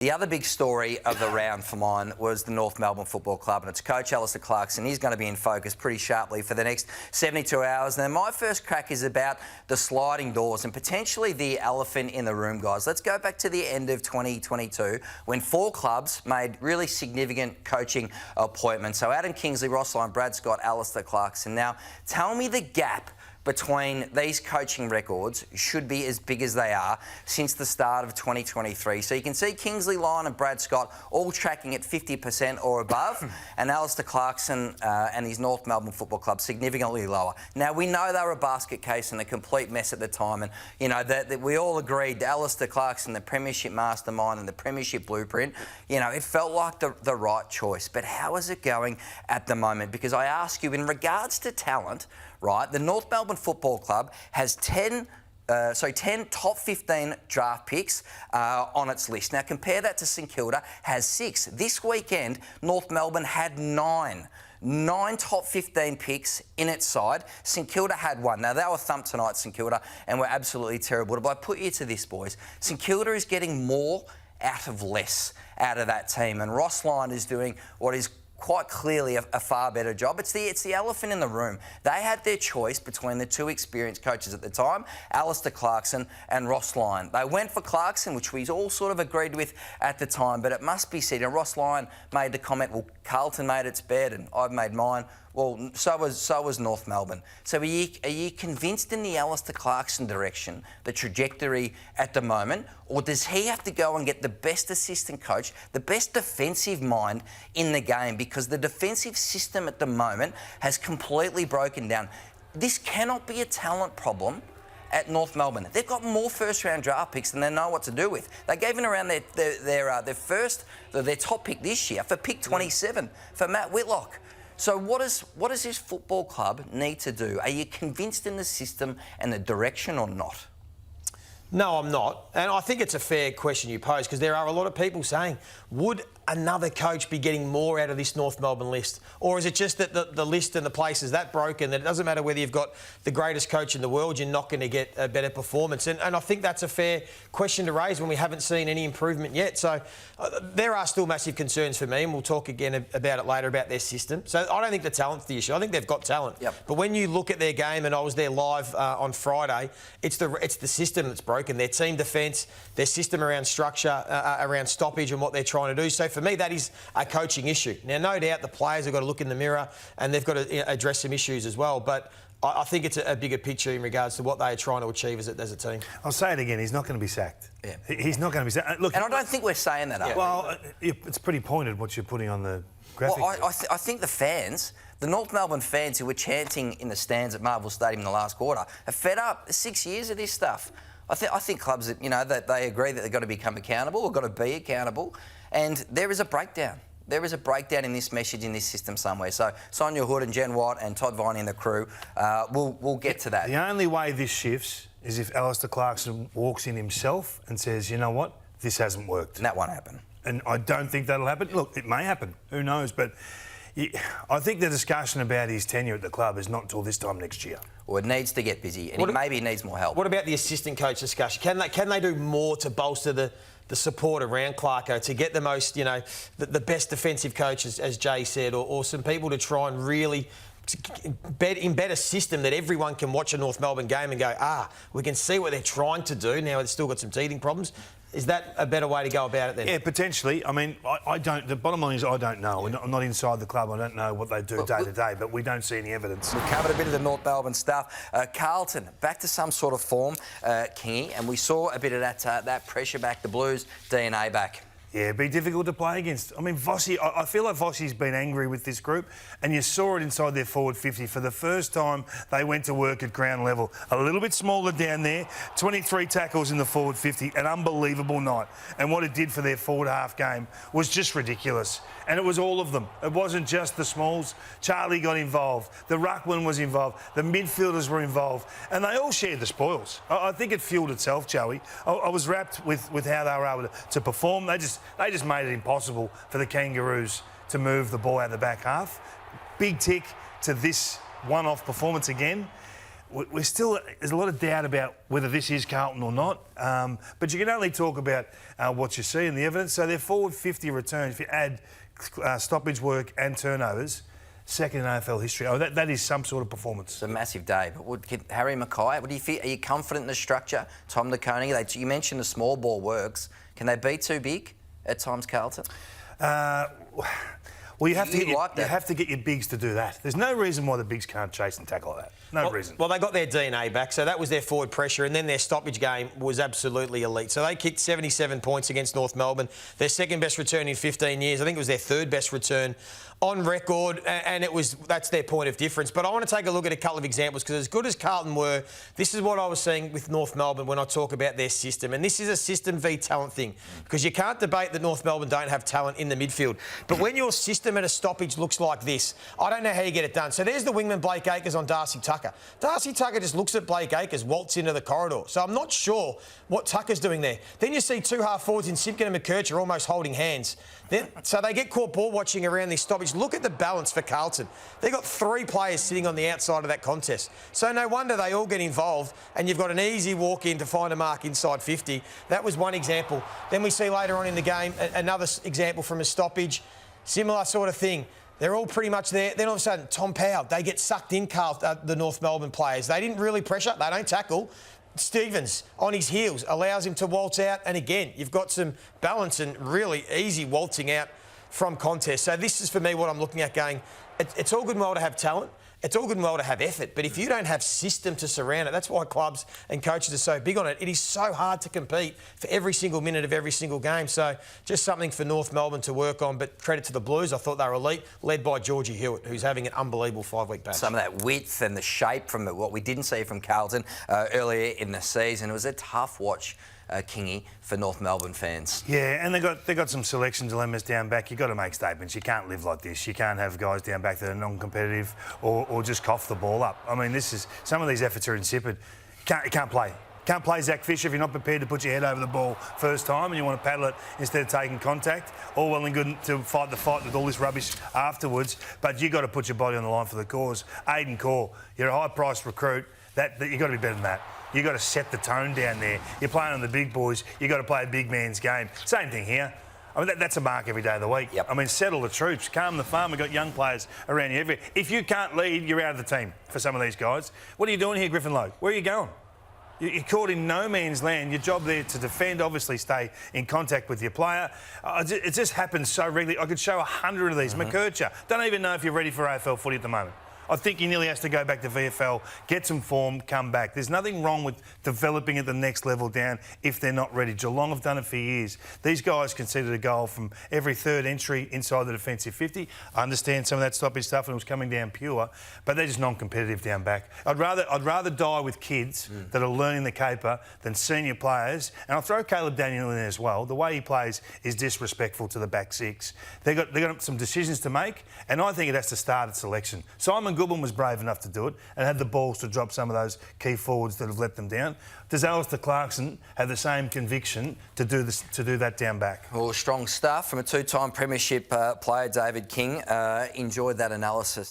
The other big story of the round for mine was the North Melbourne Football Club, and it's coach Alastair Clarkson. He's going to be in focus pretty sharply for the next 72 hours. Now, my first crack is about the sliding doors and potentially the elephant in the room, guys. Let's go back to the end of 2022 when 4 clubs made really significant coaching appointments. So Adam Kingsley, Ross Lyon, Brad Scott, Alastair Clarkson. Now, tell me the gap between these coaching records should be as big as they are since the start of 2023. So you can see Kingsley, Lyon and Brad Scott all tracking at 50% or above, and Alastair Clarkson and his North Melbourne Football Club significantly lower. Now, we know they were a basket case and a complete mess at the time, and, you know, that we all agreed Alastair Clarkson, the premiership mastermind and the premiership blueprint, you know, it felt like the right choice. But how is it going at the moment? Because I ask you, in regards to talent, right, the North Melbourne Football Club has 10 top 15 draft picks on its list. Now, compare that to St Kilda, has 6. This weekend, North Melbourne had 9. 9 top 15 picks in its side. St Kilda had 1. Now, they were thumped tonight, St Kilda, and were absolutely terrible. But I put you to this, boys. St Kilda is getting more out of less out of that team, and Ross Lyon is doing what is quite clearly a far better job. It's the elephant in the room. They had their choice between the 2 experienced coaches at the time, Alastair Clarkson and Ross Lyon. They went for Clarkson, which we all sort of agreed with at the time, but it must be said, and Ross Lyon made the comment, well, Carlton made its bed and I've made mine. Well, so was North Melbourne. So are you convinced in the Alastair Clarkson direction, the trajectory at the moment, or does he have to go and get the best assistant coach, the best defensive mind in the game? Because the defensive system at the moment has completely broken down. This cannot be a talent problem at North Melbourne. They've got more first-round draft picks than they know what to do with. They gave in around their top pick this year for pick 27 for Matt Whitlock. So what does this football club need to do? Are you convinced in the system and the direction or not? No, I'm not. And I think it's a fair question you pose, because there are a lot of people saying, would another coach be getting more out of this North Melbourne list? Or is it just that the list and the place is that broken that it doesn't matter whether you've got the greatest coach in the world, you're not going to get a better performance? And I think that's a fair question to raise when we haven't seen any improvement yet. So there are still massive concerns for me, and we'll talk again about it later about their system. So I don't think the talent's the issue. I think they've got talent. Yep. But when you look at their game, and I was there live on Friday, it's the system that's broken. Their team defence, their system around structure, around stoppage and what they're trying to do. So for me, that is a coaching issue. Now, no doubt the players have got to look in the mirror and they've got to address some issues as well. But I think it's a bigger picture in regards to what they are trying to achieve as a team. I'll say it again, he's not going to be sacked. Yeah. He's not going to be sacked. Look, and I don't think we're saying that, are we? Well, it's pretty pointed what you're putting on the graphic. Well, I think the fans, the North Melbourne fans who were chanting in the stands at Marvel Stadium in the last quarter, are fed up. 6 years of this stuff. I think clubs, that, you know, that they agree that they've got to become accountable or got to be accountable, and there is a breakdown. There is a breakdown in this message, in this system somewhere. So Sonia Hood and Jen Watt and Todd Viney and the crew, we'll get to that. The only way this shifts is if Alastair Clarkson walks in himself and says, you know what, this hasn't worked. And that won't happen. And I don't think that'll happen. Look, it may happen. Who knows? But I think the discussion about his tenure at the club is not until this time next year. Well, it needs to get busy, and maybe it needs more help. What about the assistant coach discussion? Can they do more to bolster the support around Clarko, to get the most, you know, the best defensive coaches, as Jay said, or some people to try and really embed a system that everyone can watch a North Melbourne game and go, we can see what they're trying to do. Now they've still got some teething problems. Is that a better way to go about it then? Yeah, potentially. I mean, I don't. The bottom line is I don't know. I'm not inside the club. I don't know what they do day to day, but we don't see any evidence. We've covered a bit of the North Melbourne stuff. Carlton, back to some sort of form, Kingy, and we saw a bit of that pressure back, the Blues DNA back. Yeah, it'd be difficult to play against. I mean, Vossi, I feel like Vossi's been angry with this group, and you saw it inside their forward 50. For the first time, they went to work at ground level. A little bit smaller down there, 23 tackles in the forward 50, an unbelievable night. And what it did for their forward half game was just ridiculous. And it was all of them. It wasn't just the smalls. Charlie got involved. The ruckman was involved. The midfielders were involved. And they all shared the spoils. I think it fueled itself, Joey. I was wrapped with how they were able to perform. They just made it impossible for the Kangaroos to move the ball out of the back half. Big tick to this one-off performance again. we're still, there's a lot of doubt about whether this is Carlton or not. But you can only talk about what you see in the evidence. So their forward 50 returns, if you add stoppage work and turnovers, second in AFL history. Oh, that is some sort of performance. It's a massive day. But Harry Mackay, what do you feel? Are you confident in the structure? Tom DeConing, you mentioned the small ball works. Can they be too big at times, Carlton? Well, you have to get your bigs to do that. There's no reason why the bigs can't chase and tackle like that. No reason. Well, they got their DNA back, so that was their forward pressure, and then their stoppage game was absolutely elite. So they kicked 77 points against North Melbourne, their second best return in 15 years. I think it was their third best return on record, and that's their point of difference. But I want to take a look at a couple of examples, because as good as Carlton were, this is what I was seeing with North Melbourne when I talk about their system. And this is a system v talent thing, because you can't debate that North Melbourne don't have talent in the midfield. But when your system at a stoppage looks like this, I don't know how you get it done. So there's the wingman Blake Acres on Darcy Tucker. Darcy Tucker just looks at Blake Acres, waltz into the corridor. So I'm not sure what Tucker's doing there. Then you see two half forwards in Simpkin and McKercher almost holding hands. So they get caught ball watching around this stoppage. Look at the balance for Carlton. They've got three players sitting on the outside of that contest. So no wonder they all get involved, and you've got an easy walk in to find a mark inside 50. That was one example. Then we see later on in the game another example from a stoppage. Similar sort of thing. They're all pretty much there. Then all of a sudden, Tom Powell, they get sucked in, the North Melbourne players. They didn't really pressure. They don't tackle. Stevens, on his heels, allows him to waltz out. And again, you've got some balance and really easy waltzing out from contest. So this is, for me, what I'm looking at going, it's all good and well to have talent. It's all good and well to have effort, but if you don't have system to surround it, that's why clubs and coaches are so big on it. It is so hard to compete for every single minute of every single game. So just something for North Melbourne to work on, but credit to the Blues. I thought they were elite, led by Georgie Hewitt, who's having an unbelievable 5-week patch. Some of that width and the shape from what we didn't see from Carlton earlier in the season. It was a tough watch, Kingy, for North Melbourne fans. Yeah, and they got some selection dilemmas down back. You've got to make statements. You can't live like this. You can't have guys down back that are non-competitive or just cough the ball up. I mean, some of these efforts are insipid. You can't play. Can't play Zach Fisher if you're not prepared to put your head over the ball first time and you want to paddle it instead of taking contact. All well and good to fight the fight with all this rubbish afterwards, but you've got to put your body on the line for the cause. Aiden Core, you're a high-priced recruit. You've got to be better than that. You've got to set the tone down there. You're playing on the big boys. You've got to play a big man's game. Same thing here. I mean, that's a mark every day of the week. Yep. I mean, settle the troops, calm the farm. We've got young players around you. If you can't lead, you're out of the team for some of these guys. What are you doing here, Griffin Lowe? Where are you going? You're caught in no man's land. Your job there to defend, obviously stay in contact with your player. It just happens so regularly. I could show 100 of these. McKercher, don't even know if you're ready for AFL footy at the moment. I think he nearly has to go back to VFL, get some form, come back. There's nothing wrong with developing at the next level down if they're not ready. Geelong have done it for years. These guys conceded a goal from every third entry inside the defensive 50. I understand some of that stoppage stuff and it was coming down pure, but they're just non-competitive down back. I'd rather die with kids that are learning the caper than senior players. And I'll throw Caleb Daniel in there as well. The way he plays is disrespectful to the back six. They've got some decisions to make, and I think it has to start at selection. Simon Goodwin was brave enough to do it and had the balls to drop some of those key forwards that have let them down. Does Alastair Clarkson have the same conviction to do that down back? Well, strong stuff from a two-time premiership player, David King. Enjoyed that analysis.